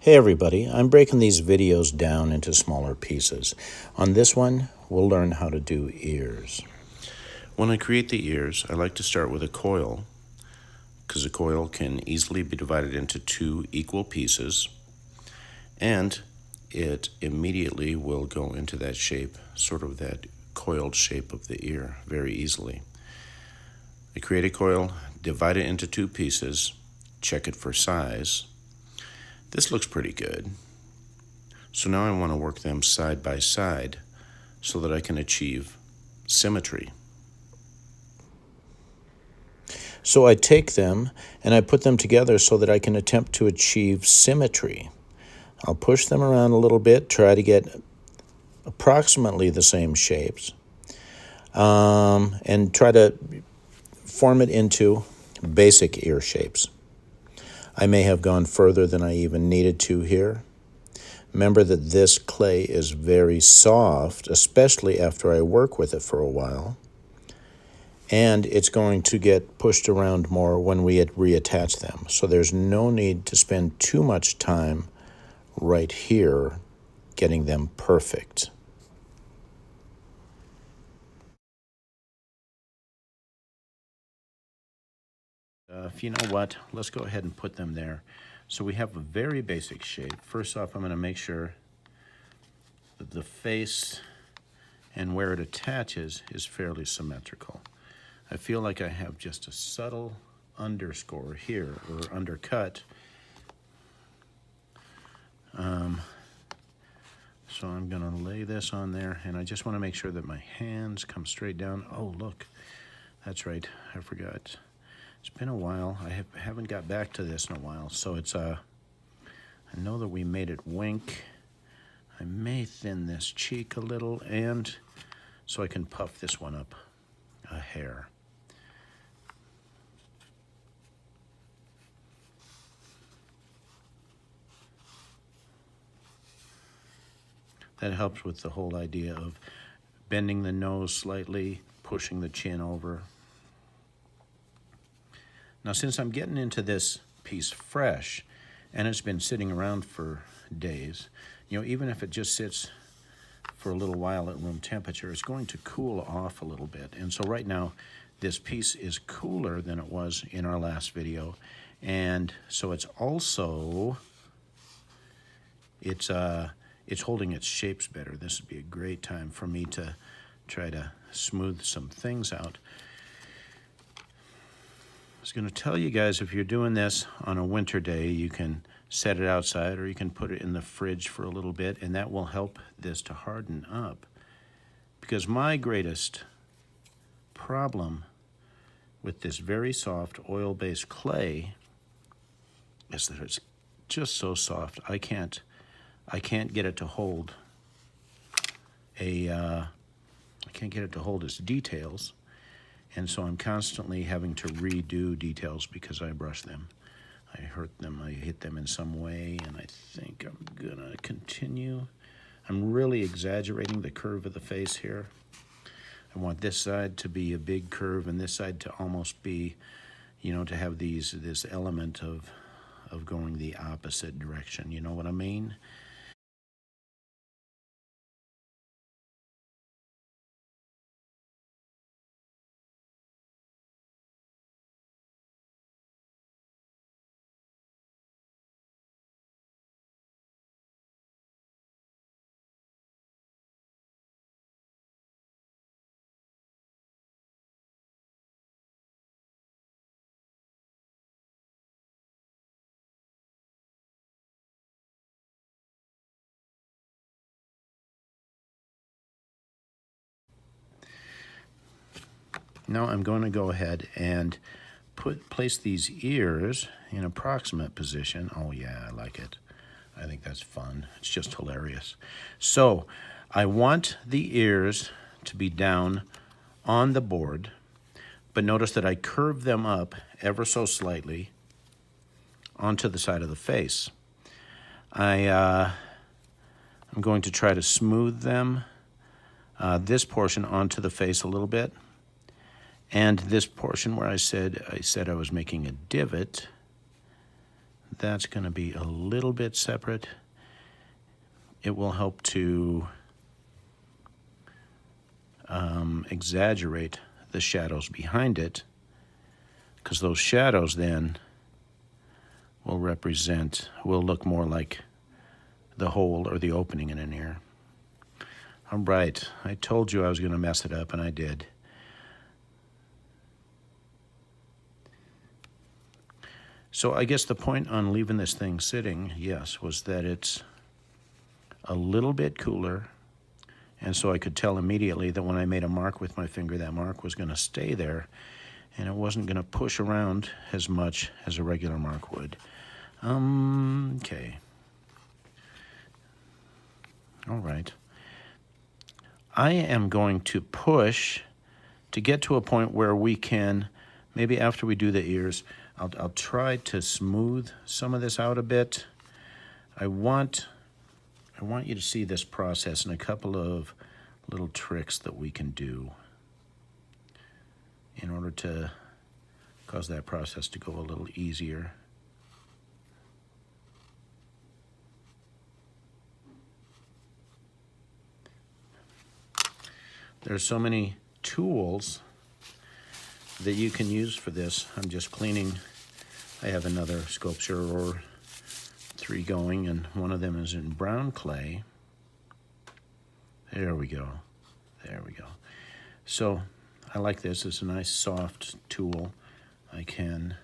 Hey everybody, I'm breaking these videos down into smaller pieces. On this one, we'll learn how to do ears. When I create the ears, I like to start with a coil, because a coil can easily be divided into two equal pieces, and it immediately will go into that shape, sort of that coiled shape of the ear, very easily. I create a coil, divide it into two pieces, check it for size. This looks pretty good. So now I want to work them side by side so that I can achieve symmetry. So I take them and I put them together so that I can attempt to achieve symmetry. I'll push them around a little bit, try to get approximately the same shapes, and try to form it into basic ear shapes. I may have gone further than I even needed to here. Remember that this clay is very soft, especially after I work with it for a while. And it's going to get pushed around more when we reattach them. So there's no need to spend too much time right here getting them perfect. If you know what, let's go ahead and put them there. So we have a very basic shape. First off, I'm going to make sure that the face and where it attaches is fairly symmetrical. I feel like I have just a subtle underscore here, or undercut. So I'm going to lay this on there, and I just want to make sure that my hands come straight down. Oh, look, that's right, I forgot. It's been a while. I haven't got back to this in a while, so it's I know that we made it wink. I may thin this cheek a little, and so I can puff this one up a hair. That helps with the whole idea of bending the nose slightly, pushing the chin over. Now, since I'm getting into this piece fresh, and it's been sitting around for days, even if it just sits for a little while at room temperature, it's going to cool off a little bit. And so right now, this piece is cooler than it was in our last video. And so it's also, it's holding its shapes better. This would be a great time for me to try to smooth some things out. I was going to tell you guys, if you're doing this on a winter day, you can set it outside or you can put it in the fridge for a little bit, and that will help this to harden up. Because my greatest problem with this very soft oil-based clay is that it's just so soft. I can't get it to hold I can't get it to hold its details. And so I'm constantly having to redo details because I brush them. I hurt them, I hit them in some way, and I think I'm gonna continue. I'm really exaggerating the curve of the face here. I want this side to be a big curve and this side to almost be, to have this element of going the opposite direction. You know what I mean? Now I'm going to go ahead and place these ears in approximate position. Oh yeah, I like it. I think that's fun. It's just hilarious. So I want the ears to be down on the board, but notice that I curve them up ever so slightly onto the side of the face. I'm going to try to smooth them, this portion onto the face a little bit. And this portion where I said I was making a divot, that's going to be a little bit separate, it will help to exaggerate the shadows behind it, because those shadows then will look more like the hole or the opening in an ear. All right, I told you I was going to mess it up, and I did. So I guess the point on leaving this thing sitting, yes, was that it's a little bit cooler, and so I could tell immediately that when I made a mark with my finger, that mark was going to stay there, and it wasn't going to push around as much as a regular mark would. Okay. All right. I am going to push to get to a point where we can, maybe after we do the ears, I'll try to smooth some of this out a bit. I want you to see this process and a couple of little tricks that we can do in order to cause that process to go a little easier. There's so many tools that you can use for this. I'm just cleaning. I have another sculpture or 3 going, and one of them is in brown clay. There we go. There we go. So I like this. It's a nice soft tool. I can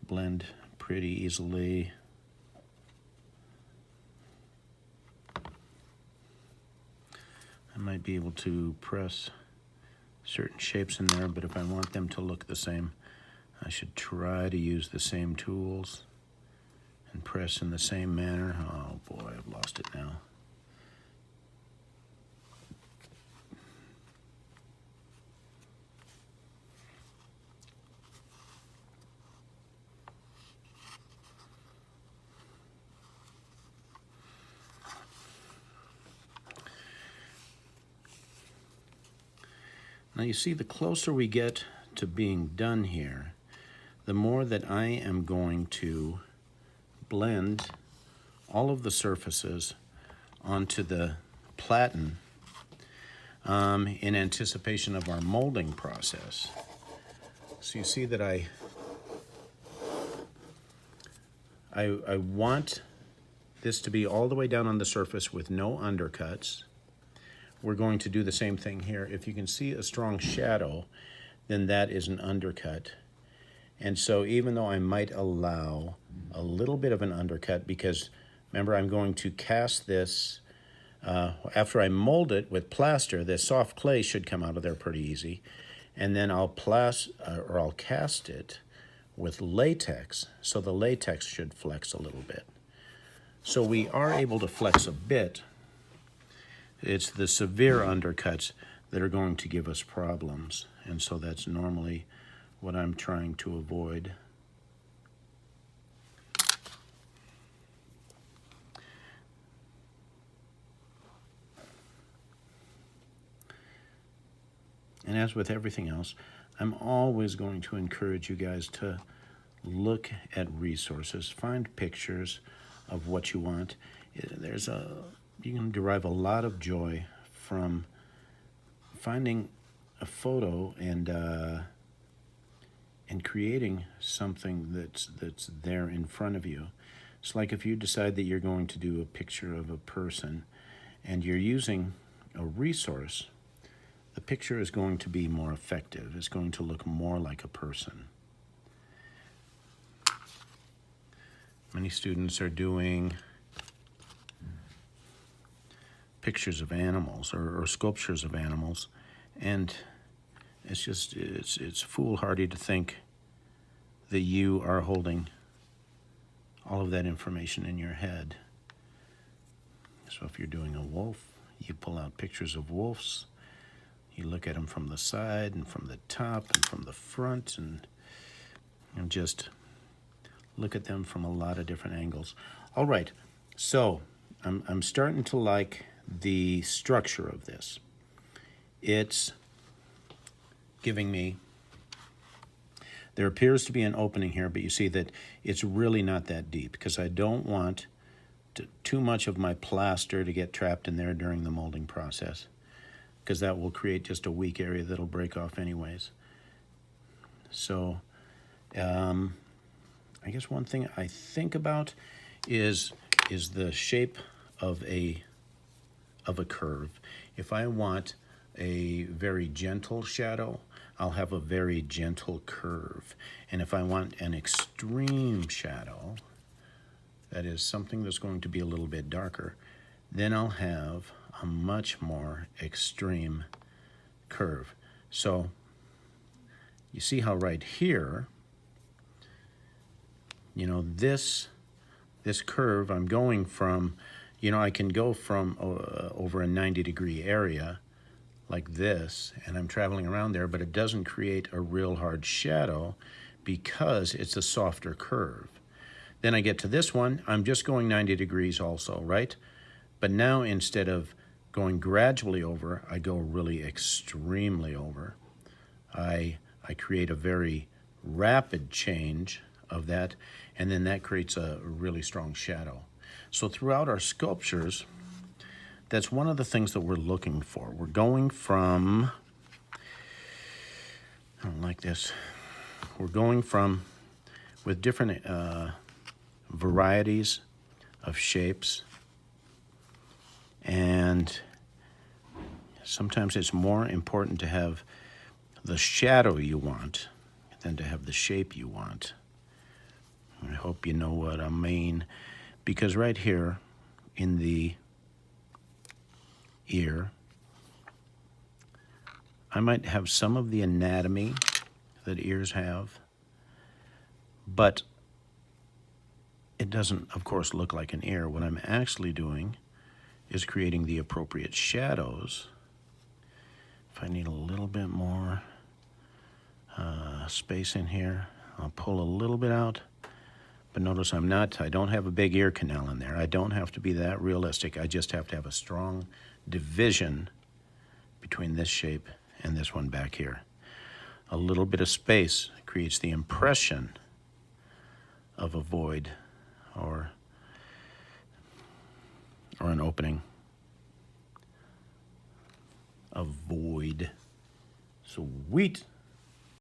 blend pretty easily. I might be able to press certain shapes in there, but if I want them to look the same, I should try to use the same tools and press in the same manner. Oh boy, I've lost it now. Now you see, the closer we get to being done here, the more that I am going to blend all of the surfaces onto the platen in anticipation of our molding process. So you see that I want this to be all the way down on the surface with no undercuts. We're going to do the same thing here. If you can see a strong shadow, then that is an undercut. And so even though I might allow a little bit of an undercut, because remember, I'm going to cast this, after I mold it with plaster, the soft clay should come out of there pretty easy. And then I'll cast it with latex, so the latex should flex a little bit. So we are able to flex a bit. It's the severe undercuts that are going to give us problems, and so that's normally what I'm trying to avoid. And as with everything else, I'm always going to encourage you guys to look at resources, find pictures of what you want. You can derive a lot of joy from finding a photo and creating something that's there in front of you. It's like if you decide that you're going to do a picture of a person and you're using a resource, the picture is going to be more effective. It's going to look more like a person. Many students are doing pictures of animals or sculptures of animals, and it's foolhardy to think that you are holding all of that information in your head. So if you're doing a wolf, you pull out pictures of wolves, you look at them from the side and from the top and from the front, and just look at them from a lot of different angles. All right, so I'm starting to like the structure of this. It's giving me There appears to be an opening here, but you see that it's really not that deep because I don't want too much of my plaster to get trapped in there during the molding process, because that will create just a weak area that'll break off anyways. So I guess one thing I think about is the shape of a curve. If I want a very gentle shadow, I'll have a very gentle curve. And if I want an extreme shadow, that is something that's going to be a little bit darker, then I'll have a much more extreme curve. So you see how right here, you know, this curve, I'm going from, you know, I can go from over a 90-degree area like this, and I'm traveling around there, but it doesn't create a real hard shadow because it's a softer curve. Then I get to this one, I'm just going 90 degrees also, right? But now instead of going gradually over, I go really extremely over. I create a very rapid change of that, and then that creates a really strong shadow. So throughout our sculptures, that's one of the things that we're looking for. We're going from, I don't like this, we're going from, with different varieties of shapes, and sometimes it's more important to have the shadow you want than to have the shape you want. I hope you know what I mean, because right here in the ear, I might have some of the anatomy that ears have, but it doesn't, of course, look like an ear. What I'm actually doing is creating the appropriate shadows. If I need a little bit more space in here, I'll pull a little bit out. But notice I don't have a big ear canal in there. I don't have to be that realistic. I just have to have a strong division between this shape and this one back here. A little bit of space creates the impression of a void or an opening. A void. Sweet.